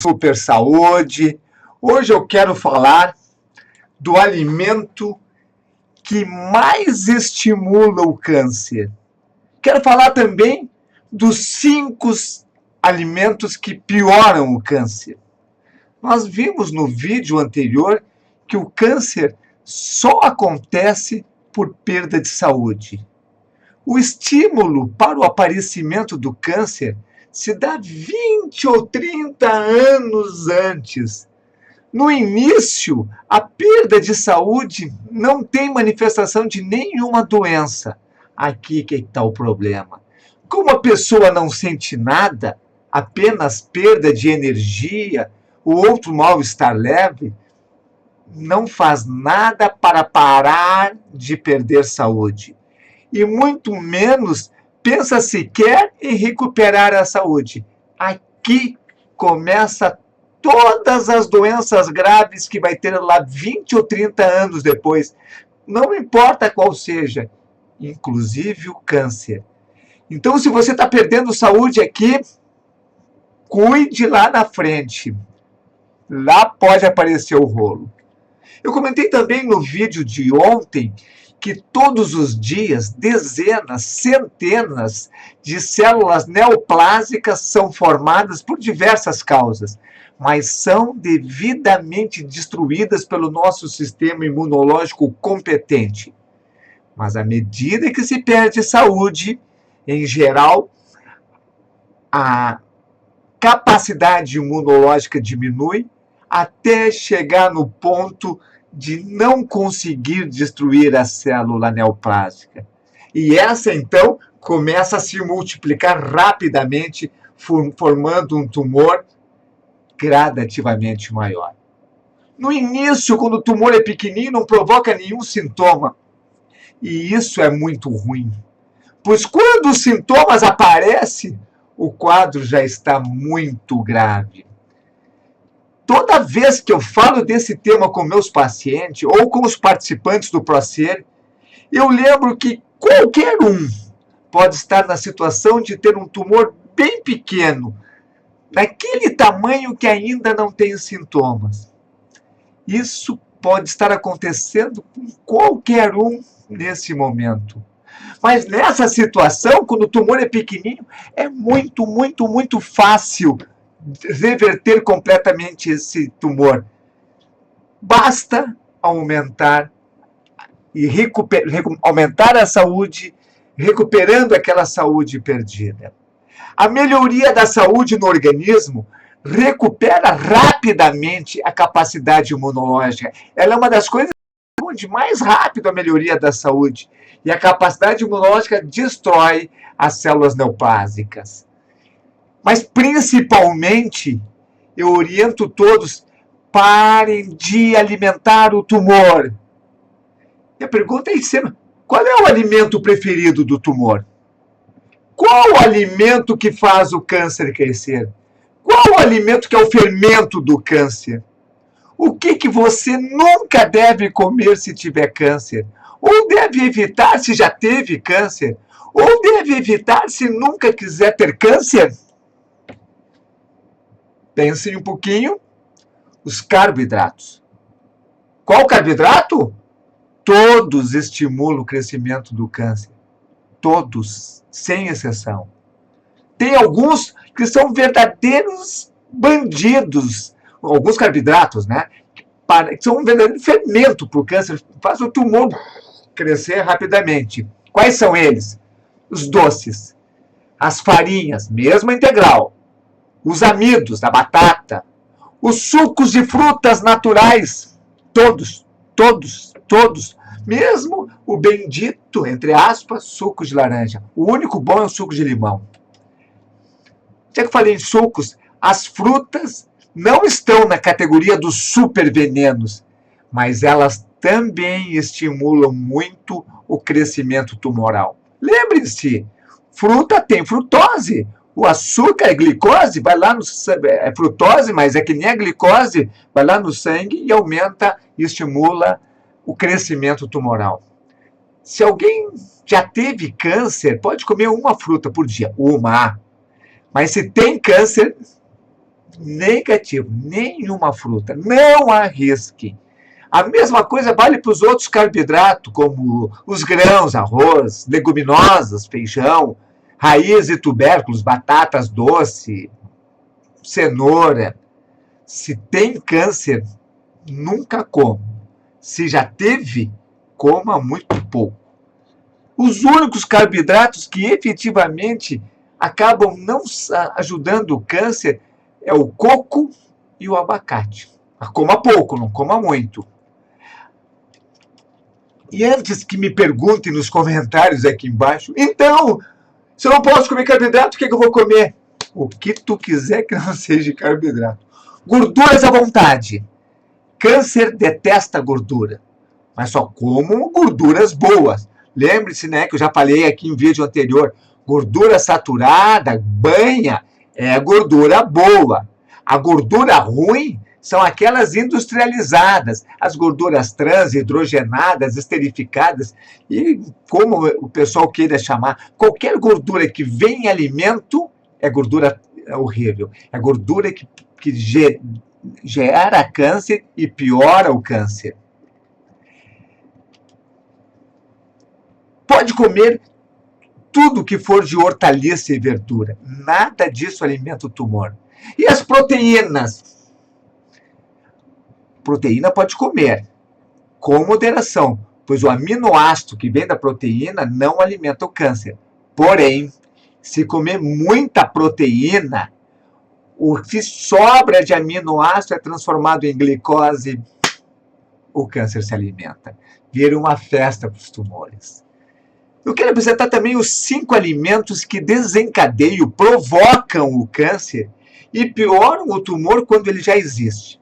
Super Saúde. Hoje eu quero falar do alimento que mais estimula o câncer. Quero falar também dos 5 alimentos que pioram o câncer. Nós vimos no vídeo anterior que o câncer só acontece por perda de saúde. O estímulo para o aparecimento do câncer se dá 20 ou 30 anos antes. No início, a perda de saúde não tem manifestação de nenhuma doença. Aqui que está o problema. Como a pessoa não sente nada, apenas perda de energia ou outro mal-estar leve, não faz nada para parar de perder saúde. E muito menos pensa sequer em recuperar a saúde. Aqui começa todas as doenças graves que vai ter lá 20 ou 30 anos depois. Não importa qual seja, inclusive o câncer. Então, se você está perdendo saúde aqui, cuide lá na frente. Lá pode aparecer o rolo. Eu comentei também no vídeo de ontem que todos os dias dezenas, centenas de células neoplásicas são formadas por diversas causas, mas são devidamente destruídas pelo nosso sistema imunológico competente. Mas à medida que se perde saúde, em geral, a capacidade imunológica diminui até chegar no ponto de não conseguir destruir a célula neoplásica. E essa, então, começa a se multiplicar rapidamente, formando um tumor gradativamente maior. No início, quando o tumor é pequenininho, não provoca nenhum sintoma. E isso é muito ruim, pois quando os sintomas aparecem, o quadro já está muito grave. Toda vez que eu falo desse tema com meus pacientes ou com os participantes do ProSer, eu lembro que qualquer um pode estar na situação de ter um tumor bem pequeno, daquele tamanho que ainda não tem sintomas. Isso pode estar acontecendo com qualquer um nesse momento. Mas nessa situação, quando o tumor é pequenininho, é muito fácil reverter completamente esse tumor. Basta aumentar aumentar a saúde, recuperando aquela saúde perdida. A melhoria da saúde no organismo recupera rapidamente a capacidade imunológica. Ela é uma das coisas que responde mais rápido a melhoria da saúde. E a capacidade imunológica destrói as células neoplásicas. Mas, principalmente, eu oriento todos, parem de alimentar o tumor. E a pergunta é sempre, qual é o alimento preferido do tumor? Qual o alimento que faz o câncer crescer? Qual o alimento que é o fermento do câncer? O que você nunca deve comer se tiver câncer? Ou deve evitar se já teve câncer? Ou deve evitar se nunca quiser ter câncer? Pensem um pouquinho. Os carboidratos. Qual carboidrato? Todos estimulam o crescimento do câncer. Todos, sem exceção. Tem alguns que são verdadeiros bandidos. Alguns carboidratos, né? Que são um verdadeiro fermento para o câncer. Faz o tumor crescer rapidamente. Quais são eles? Os doces. As farinhas, mesmo integral. Os amidos da batata, os sucos de frutas naturais, todos, mesmo o bendito, entre aspas, suco de laranja. O único bom é o suco de limão. Já que eu falei em sucos, as frutas não estão na categoria dos supervenenos, mas elas também estimulam muito o crescimento tumoral. Lembre-se, fruta tem frutose. O açúcar é glicose, vai lá no é frutose, mas é que nem a glicose, vai lá no sangue e aumenta e estimula o crescimento tumoral. Se alguém já teve câncer, pode comer uma fruta por dia, uma. Mas se tem câncer, Negativo, nenhuma fruta, não arrisque. A mesma coisa vale para os outros carboidratos, como os grãos, arroz, leguminosas, feijão, raiz e tubérculos, batatas doce, cenoura. Se tem câncer, nunca coma. Se já teve, coma muito pouco. Os únicos carboidratos que efetivamente acabam não ajudando o câncer é o coco e o abacate. Mas coma pouco, não coma muito. E antes que me perguntem nos comentários aqui embaixo, então, se eu não posso comer carboidrato, o que eu vou comer? O que tu quiser que não seja carboidrato. Gorduras à vontade. Câncer detesta gordura, mas só como gorduras boas. Lembre-se, né, que eu já falei aqui em vídeo anterior, gordura saturada, banha, é gordura boa. A gordura ruim são aquelas industrializadas, as gorduras trans, hidrogenadas, esterificadas, e como o pessoal queira chamar, qualquer gordura que vem em alimento é gordura horrível. É gordura que gera câncer e piora o câncer. Pode comer tudo que for de hortaliça e verdura. Nada disso alimenta o tumor. E as proteínas? Proteína pode comer, com moderação, pois o aminoácido que vem da proteína não alimenta o câncer. Porém, se comer muita proteína, o que sobra de aminoácido é transformado em glicose, o câncer se alimenta. Vira uma festa para os tumores. Eu quero apresentar também os 5 alimentos que desencadeiam, provocam o câncer e pioram o tumor quando ele já existe.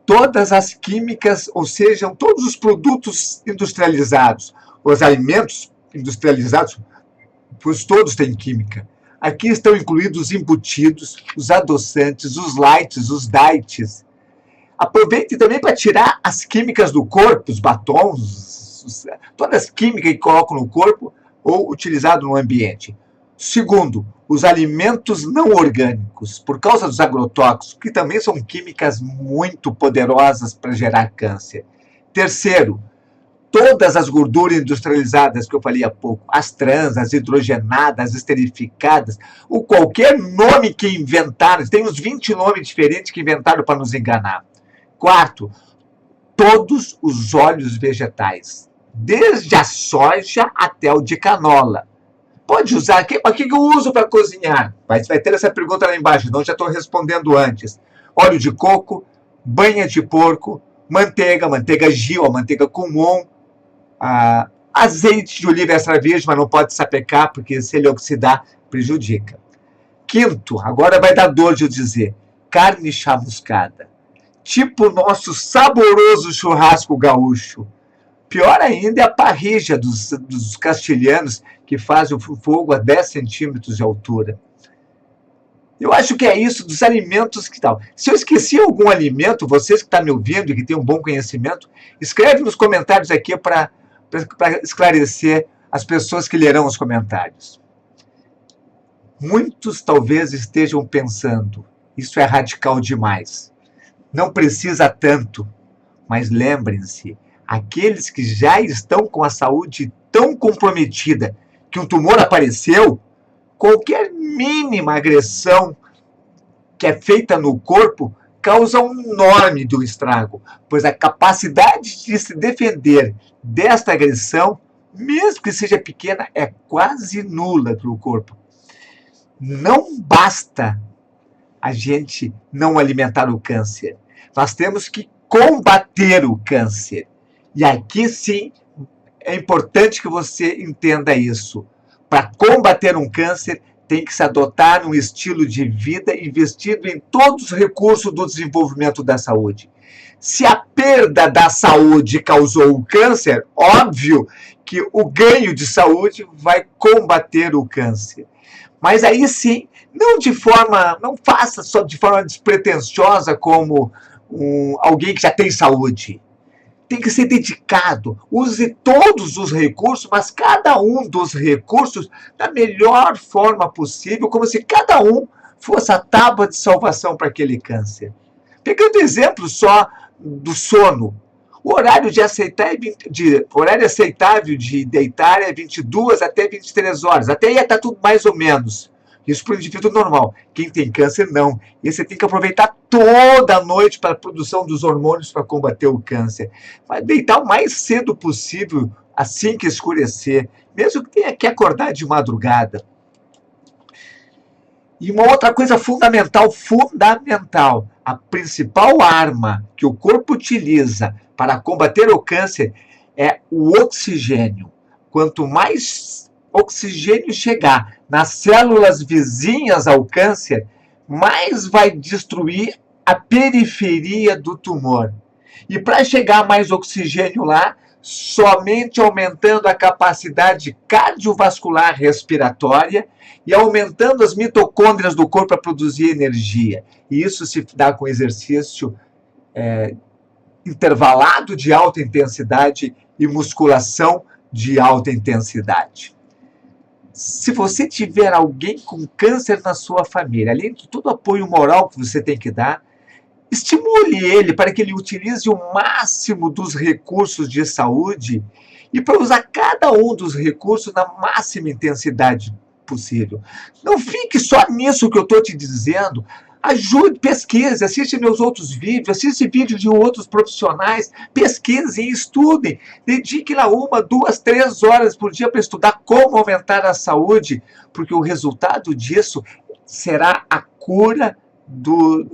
Todas as químicas, ou seja, todos os produtos industrializados, os alimentos industrializados, pois todos têm química. Aqui estão incluídos os embutidos, os adoçantes, os lights, os diets. Aproveite também para tirar as químicas do corpo, os batons, todas as químicas que colocam no corpo ou utilizado no ambiente. Segundo, os alimentos não orgânicos, por causa dos agrotóxicos, que também são químicas muito poderosas para gerar câncer. Terceiro, todas as gorduras industrializadas que eu falei há pouco, as trans, as hidrogenadas, as esterificadas, ou qualquer nome que inventaram, tem uns 20 nomes diferentes que inventaram para nos enganar. Quarto, todos os óleos vegetais, desde a soja até o de canola. Pode usar, o que eu uso para cozinhar? Vai ter essa pergunta lá embaixo, então já estou respondendo antes. Óleo de coco, banha de porco, manteiga Gil, manteiga comum, azeite de oliva extra virgem, mas não pode sapecar, porque se ele oxidar, prejudica. Quinto, agora vai dar dor de eu dizer, carne chamuscada. Tipo nosso saboroso churrasco gaúcho. Pior ainda é a parrilla dos castilhanos, que fazem o fogo a 10 centímetros de altura. Eu acho que é isso dos alimentos que tal. Se eu esqueci algum alimento, vocês que estão me ouvindo e que têm um bom conhecimento, escreve nos comentários aqui para esclarecer as pessoas que lerão os comentários. Muitos talvez estejam pensando, isso é radical demais. Não precisa tanto, mas lembrem-se, aqueles que já estão com a saúde tão comprometida que um tumor apareceu, qualquer mínima agressão que é feita no corpo causa um enorme do estrago, pois a capacidade de se defender desta agressão, mesmo que seja pequena, é quase nula para o corpo. Não basta a gente não alimentar o câncer. Nós temos que combater o câncer. E aqui sim é importante que você entenda isso. Para combater um câncer, tem que se adotar um estilo de vida investido em todos os recursos do desenvolvimento da saúde. Se a perda da saúde causou o câncer, óbvio que o ganho de saúde vai combater o câncer. Mas aí sim, não faça só de forma despretensiosa como alguém que já tem saúde. Tem que ser dedicado, use todos os recursos, mas cada um dos recursos da melhor forma possível, como se cada um fosse a tábua de salvação para aquele câncer. Pegando exemplo só do sono, o horário, horário aceitável de deitar é 22 até 23 horas. Até aí está tudo mais ou menos. Isso para o indivíduo normal. Quem tem câncer, não. E você tem que aproveitar toda a noite para a produção dos hormônios para combater o câncer. Vai deitar o mais cedo possível, assim que escurecer. Mesmo que tenha que acordar de madrugada. E uma outra coisa fundamental, a principal arma que o corpo utiliza para combater o câncer é o oxigênio. Quanto mais oxigênio chegar nas células vizinhas ao câncer, mais vai destruir a periferia do tumor. E para chegar mais oxigênio lá, somente aumentando a capacidade cardiovascular respiratória e aumentando as mitocôndrias do corpo para produzir energia. E isso se dá com exercício intervalado de alta intensidade e musculação de alta intensidade. Se você tiver alguém com câncer na sua família, além de todo o apoio moral que você tem que dar, estimule ele para que ele utilize o máximo dos recursos de saúde e para usar cada um dos recursos na máxima intensidade possível. Não fique só nisso que eu estou te dizendo. Ajude, pesquise, assiste meus outros vídeos, assiste vídeos de outros profissionais, pesquisem, estudem, dedique lá 1, 2, 3 horas por dia para estudar como aumentar a saúde, porque o resultado disso será a cura do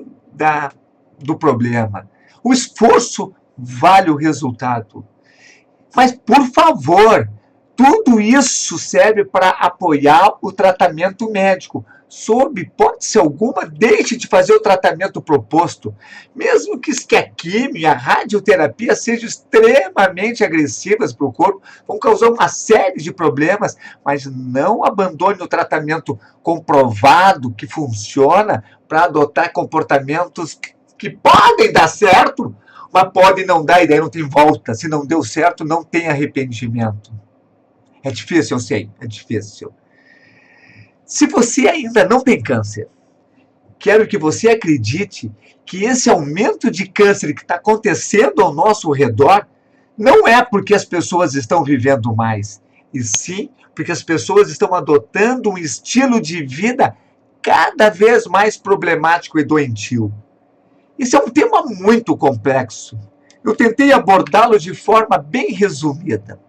problema. O esforço vale o resultado. Mas, por favor, tudo isso serve para apoiar o tratamento médico. Sob hipótese alguma, deixe de fazer o tratamento proposto. Mesmo que a quimio e a radioterapia sejam extremamente agressivas para o corpo, vão causar uma série de problemas, mas não abandone o tratamento comprovado que funciona para adotar comportamentos que podem dar certo, mas podem não dar e daí não tem volta. Se não deu certo, não tem arrependimento. É difícil, eu sei, é difícil. Se você ainda não tem câncer, quero que você acredite que esse aumento de câncer que está acontecendo ao nosso redor não é porque as pessoas estão vivendo mais, e sim porque as pessoas estão adotando um estilo de vida cada vez mais problemático e doentio. Isso é um tema muito complexo. Eu tentei abordá-lo de forma bem resumida.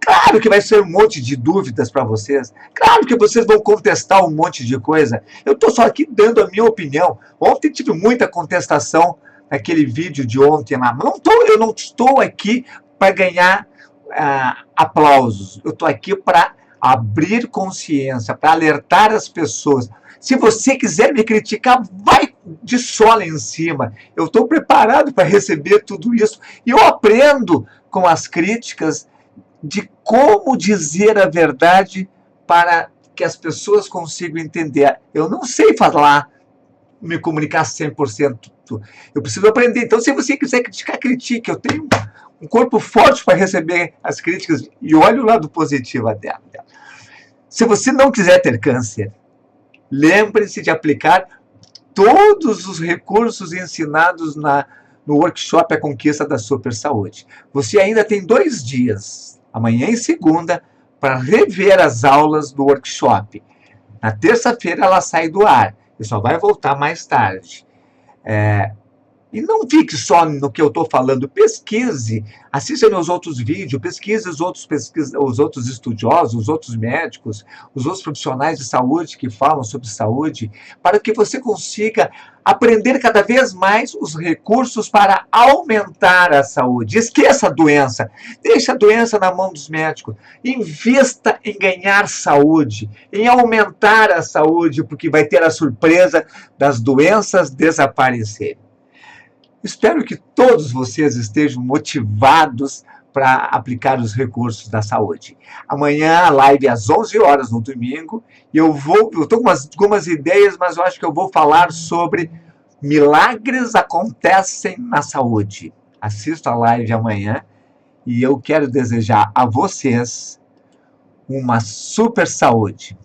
Claro que vai ser um monte de dúvidas para vocês. Claro que vocês vão contestar um monte de coisa. Eu estou só aqui dando a minha opinião. Ontem tive muita contestação naquele vídeo de ontem lá. Eu não estou aqui para ganhar aplausos. Eu estou aqui para abrir consciência, para alertar as pessoas. Se você quiser me criticar, vai de sola em cima. Eu estou preparado para receber tudo isso. E eu aprendo com as críticas de como dizer a verdade para que as pessoas consigam entender. Eu não sei falar, me comunicar 100%. Eu preciso aprender. Então, se você quiser criticar, critique. Eu tenho um corpo forte para receber as críticas e olhe o lado positivo dela. Se você não quiser ter câncer, lembre-se de aplicar todos os recursos ensinados no workshop A Conquista da Super Saúde. Você ainda tem 2 dias, amanhã e segunda, para rever as aulas do workshop. Na terça-feira ela sai do ar e só vai voltar mais tarde. E não fique só no que eu estou falando, pesquise, assista meus outros vídeos, pesquise os outros estudiosos, os outros médicos, os outros profissionais de saúde que falam sobre saúde, para que você consiga aprender cada vez mais os recursos para aumentar a saúde. Esqueça a doença, deixe a doença na mão dos médicos, invista em ganhar saúde, em aumentar a saúde, porque vai ter a surpresa das doenças desaparecerem. Espero que todos vocês estejam motivados para aplicar os recursos da saúde. Amanhã a live às 11 horas no domingo. E eu estou com algumas ideias, mas eu acho que eu vou falar sobre milagres acontecem na saúde. Assista a live amanhã e eu quero desejar a vocês uma super saúde.